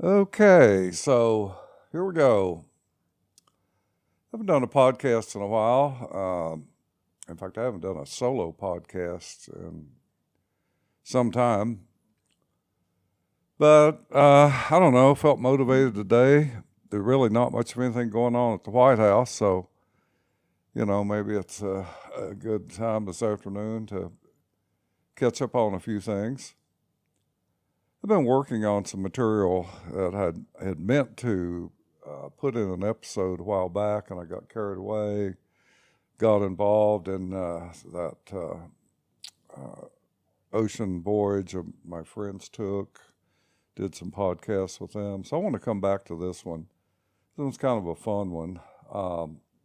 Okay, so here we go. I haven't done a podcast in a while. In fact, I haven't done a solo podcast in some time. But I don't know, felt motivated today. There's really not much of anything going on at the White House, so, maybe it's a good time this afternoon to catch up on a few things. I've been working on some material that had meant to put in an episode a while back, and I got carried away, got involved in that ocean voyage my friends took, did some podcasts with them. So I want to come back to this one. This one's kind of a fun one.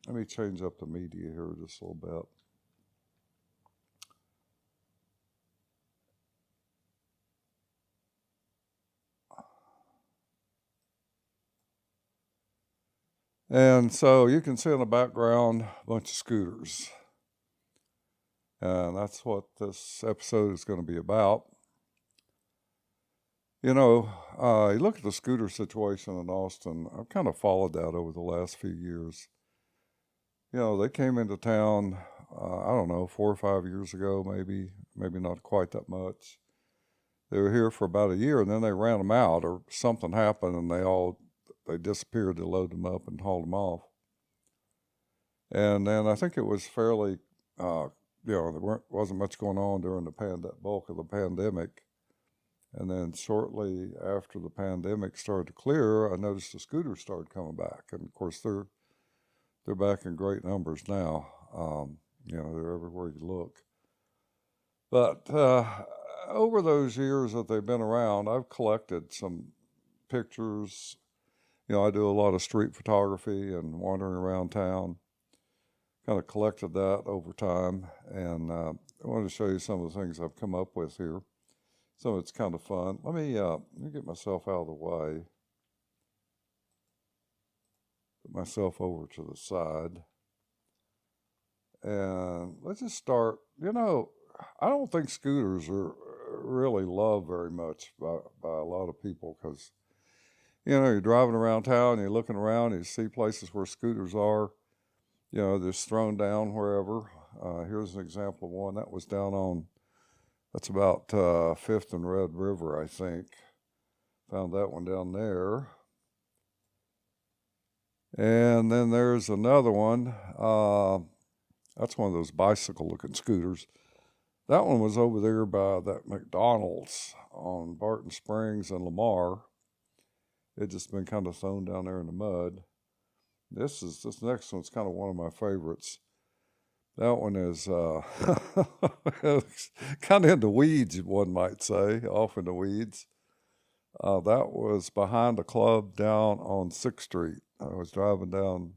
Let me change up the media here just a little bit. And so you can see in the background a bunch of scooters. And that's what this episode is going to be about. You look at the scooter situation in Austin. I've kind of followed that over the last few years. They came into town, I don't know, 4 or 5 years ago, maybe not quite that much. They were here for about a year, and then they ran them out, or something happened, and they disappeared. They loaded them up and hauled them off. And then I think it was fairly, there wasn't much going on during that bulk of the pandemic. And then shortly after the pandemic started to clear, I noticed the scooters started coming back. And of course, they're back in great numbers now. They're everywhere you look. But over those years that they've been around, I've collected some pictures. I do a lot of street photography and wandering around town. Kind of collected that over time. And I wanted to show you some of the things I've come up with here. So it's kind of fun. Let me get myself out of the way. Put myself over to the side. And let's just start. I don't think scooters are really loved very much by a lot of people because, you're driving around town, you're looking around, you see places where scooters are, just thrown down wherever. Here's an example of one that was down on, that's about 5th and Red River, I think. Found that one down there. And then there's another one. That's one of those bicycle-looking scooters. That one was over there by that McDonald's on Barton Springs and Lamar. It just been kind of thrown down there in the mud. This next one's kind of one of my favorites. That one is kind of in the weeds, one might say, off in the weeds. That was behind a club down on 6th Street. I was driving down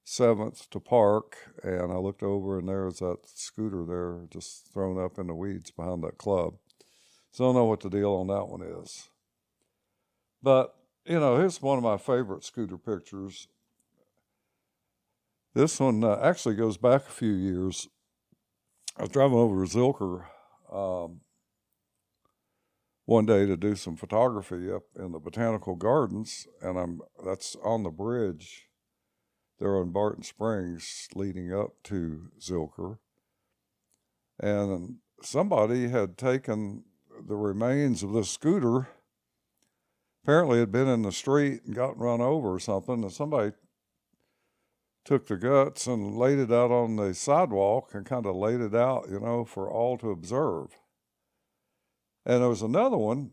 7th to park, and I looked over, and there's that scooter there just thrown up in the weeds behind that club. So I don't know what the deal on that one is. But, here's one of my favorite scooter pictures. This one actually goes back a few years. I was driving over to Zilker one day to do some photography up in the botanical gardens, and that's on the bridge there on Barton Springs leading up to Zilker. And somebody had taken the remains of this scooter. Apparently it had been in the street and gotten run over or something, and somebody took the guts and laid it out on the sidewalk and kind of laid it out, for all to observe. And there was another one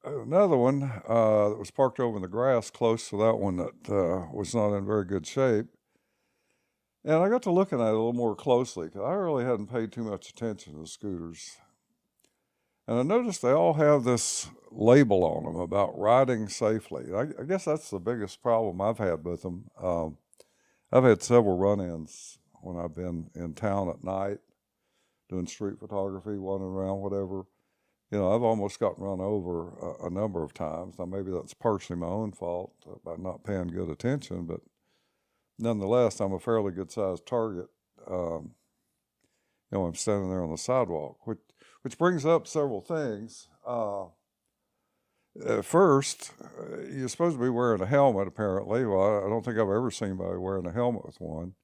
that was parked over in the grass close to that one that was not in very good shape. And I got to looking at it a little more closely because I really hadn't paid too much attention to scooters. And I noticed they all have this label on them about riding safely. I guess that's the biggest problem I've had with them. I've had several run-ins when I've been in town at night doing street photography, wandering around, whatever. I've almost gotten run over a number of times. Now, maybe that's partially my own fault by not paying good attention, but nonetheless, I'm a fairly good-sized target. I'm standing there on the sidewalk, which brings up several things. First, you're supposed to be wearing a helmet, apparently. Well, I don't think I've ever seen anybody wearing a helmet with one.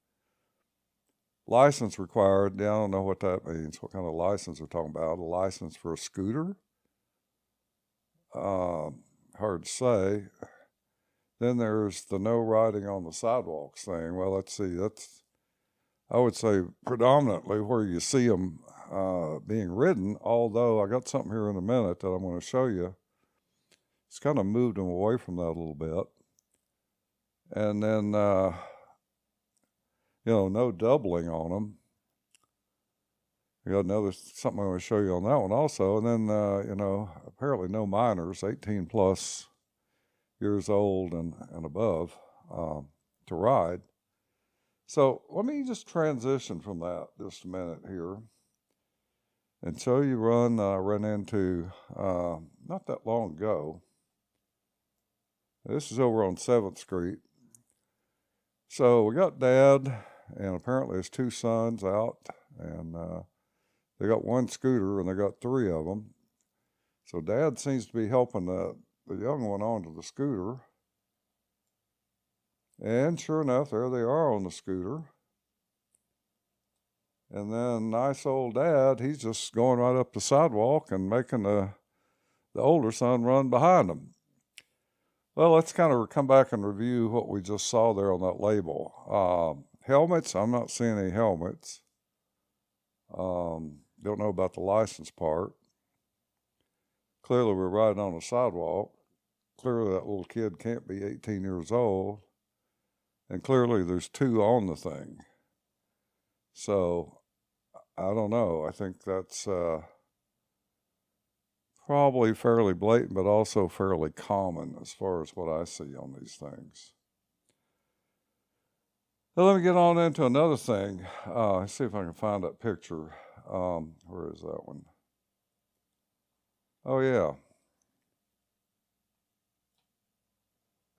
License required. Yeah, I don't know what that means. What kind of license we're talking about? A license for a scooter? Hard to say. Then there's the no riding on the sidewalks thing. Well, let's see. That's, I would say, predominantly where you see them being ridden, although I got something here in a minute that I'm going to show you. It's kind of moved them away from that a little bit. And then, no doubling on them. I got another something I'm going to show you on that one also. And then, apparently no minors, 18 plus years old and above, to ride. So let me just transition from that just a minute here and show you run I ran into not that long ago. This is over on 7th Street. So we got Dad and apparently his 2 sons out, and they got 1 scooter and they got 3 of them. So Dad seems to be helping the young one onto the scooter. And sure enough, there they are on the scooter. And then nice old Dad, he's just going right up the sidewalk and making the older son run behind him. Well, let's kind of come back and review what we just saw there on that label. Helmets, I'm not seeing any helmets. Don't know about the license part. Clearly we're riding on a sidewalk. Clearly that little kid can't be 18 years old. And clearly there's 2 on the thing. So, I don't know. I think that's probably fairly blatant, but also fairly common as far as what I see on these things. Now let me get on into another thing. Let's see if I can find that picture. Where is that one? Oh, yeah.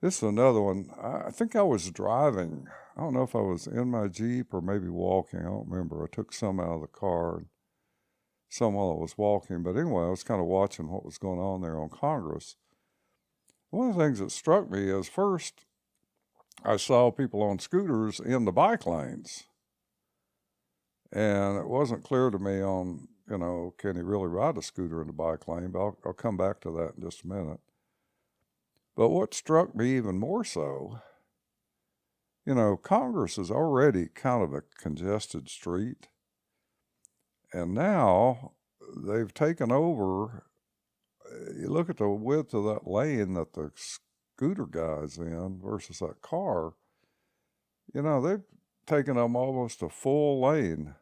This is another one. I think I was driving. I don't know if I was in my Jeep or maybe walking. I don't remember. I took some out of the car, and some while I was walking. But anyway, I was kind of watching what was going on there on Congress. One of the things that struck me is first, I saw people on scooters in the bike lanes. And it wasn't clear to me on, can he really ride a scooter in the bike lane? But I'll come back to that in just a minute. But what struck me even more so, Congress is already kind of a congested street. And now they've taken over. You look at the width of that lane that the scooter guy's in versus that car, they've taken up almost a full lane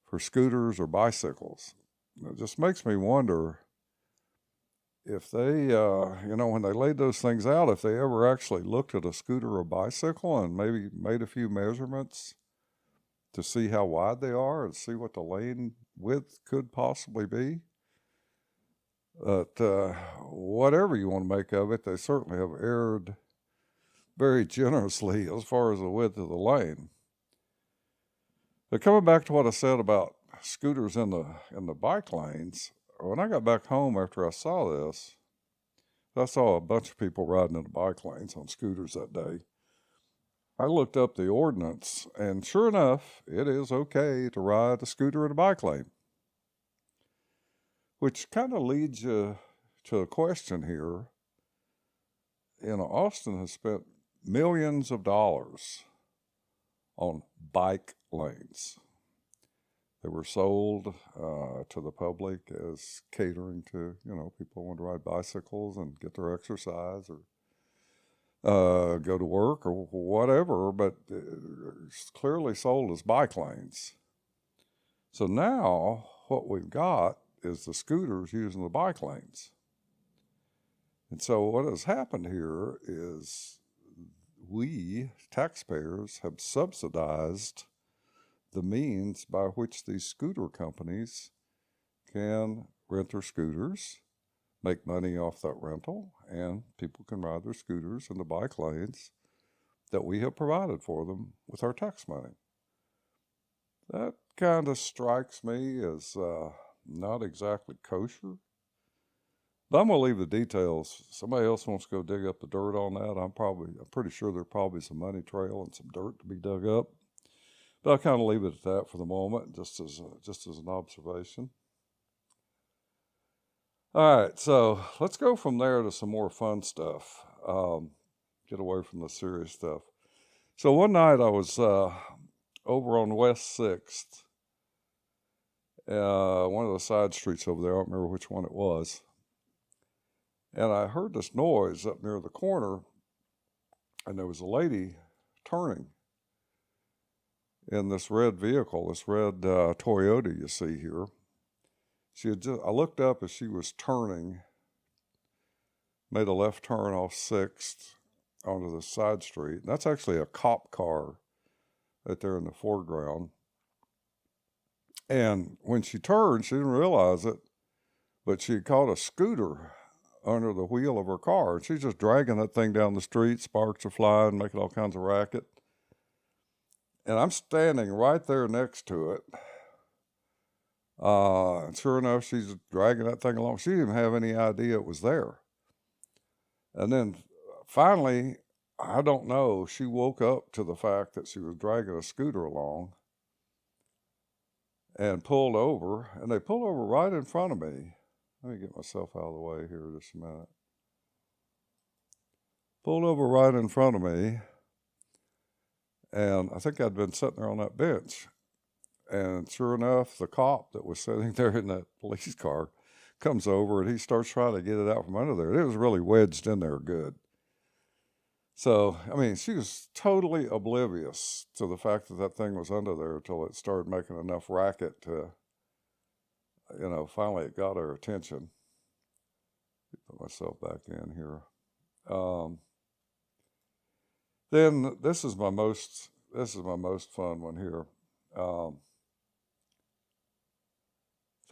for scooters or bicycles. It just makes me wonder if they, when they laid those things out, if they ever actually looked at a scooter or bicycle and maybe made a few measurements to see how wide they are and see what the lane width could possibly be. But whatever you want to make of it, they certainly have erred very generously as far as the width of the lane. But coming back to what I said about scooters in the bike lanes, when I got back home after I saw this, I saw a bunch of people riding in the bike lanes on scooters that day. I looked up the ordinance, and sure enough, it is okay to ride a scooter in a bike lane. Which kind of leads you to a question here. Austin has spent millions of dollars on bike lanes. They were sold to the public as catering to, people who want to ride bicycles and get their exercise or go to work or whatever, but it's clearly sold as bike lanes. So now what we've got is the scooters using the bike lanes. And so what has happened here is we, taxpayers, have subsidized the means by which these scooter companies can rent their scooters, make money off that rental, and people can ride their scooters in the bike lanes that we have provided for them with our tax money. That kind of strikes me as not exactly kosher. But I'm gonna leave the details. Somebody else wants to go dig up the dirt on that. I'm pretty sure there's probably some money trail and some dirt to be dug up. But I'll kind of leave it at that for the moment, just as an observation. All right, so let's go from there to some more fun stuff. Get away from the serious stuff. So one night I was over on West 6th, one of the side streets over there. I don't remember which one it was. And I heard this noise up near the corner, and there was a lady turning in this red vehicle, this red Toyota you see here. I looked up as she was turning, made a left turn off 6th onto the side street. And that's actually a cop car right there in the foreground. And when she turned, she didn't realize it, but she had caught a scooter under the wheel of her car. And she's just dragging that thing down the street, sparks are flying, making all kinds of racket. And I'm standing right there next to it. And sure enough, she's dragging that thing along. She didn't even have any idea it was there. And then finally, I don't know, she woke up to the fact that she was dragging a scooter along and pulled over. And they pulled over right in front of me. Let me get myself out of the way here just a minute. Pulled over right in front of me. And I think I'd been sitting there on that bench. And sure enough, the cop that was sitting there in that police car comes over and he starts trying to get it out from under there. It was really wedged in there good. So, I mean, she was totally oblivious to the fact that that thing was under there until it started making enough racket to, finally it got her attention. Put myself back in here. Then this is my most fun one here. I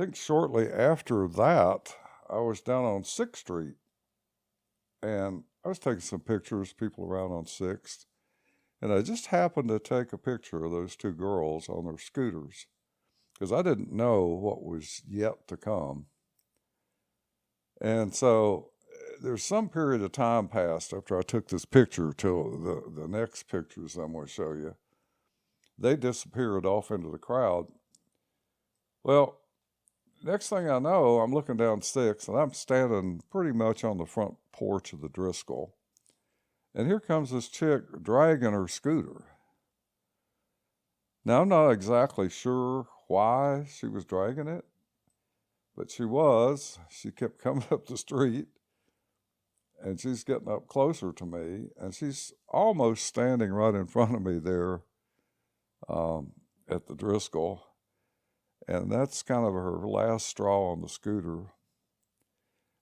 think shortly after that, I was down on 6th Street, and I was taking some pictures, people around on 6th, and I just happened to take a picture of those two girls on their scooters, because I didn't know what was yet to come. And so there's some period of time passed after I took this picture till the next pictures I'm going to show you. They disappeared off into the crowd. Well, next thing I know, I'm looking down 6th, and I'm standing pretty much on the front porch of the Driscoll. And here comes this chick dragging her scooter. Now, I'm not exactly sure why she was dragging it, but she was. She kept coming up the street, and she's getting up closer to me, and she's almost standing right in front of me there at the Driscoll. And that's kind of her last straw on the scooter.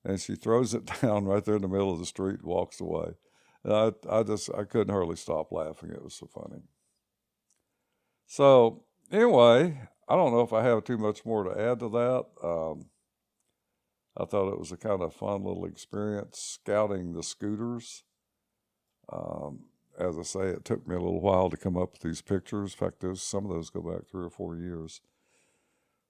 And she throws it down right there in the middle of the street and walks away. And I couldn't hardly stop laughing. It was so funny. So anyway, I don't know if I have too much more to add to that. I thought it was a kind of fun little experience scouting the scooters. As I say, it took me a little while to come up with these pictures. In fact, some of those go back 3 or 4 years.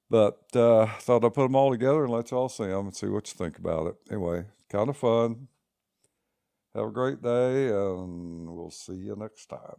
But thought I'd put them all together and let y'all see them and see what you think about it. Anyway, kind of fun. Have a great day, and we'll see you next time.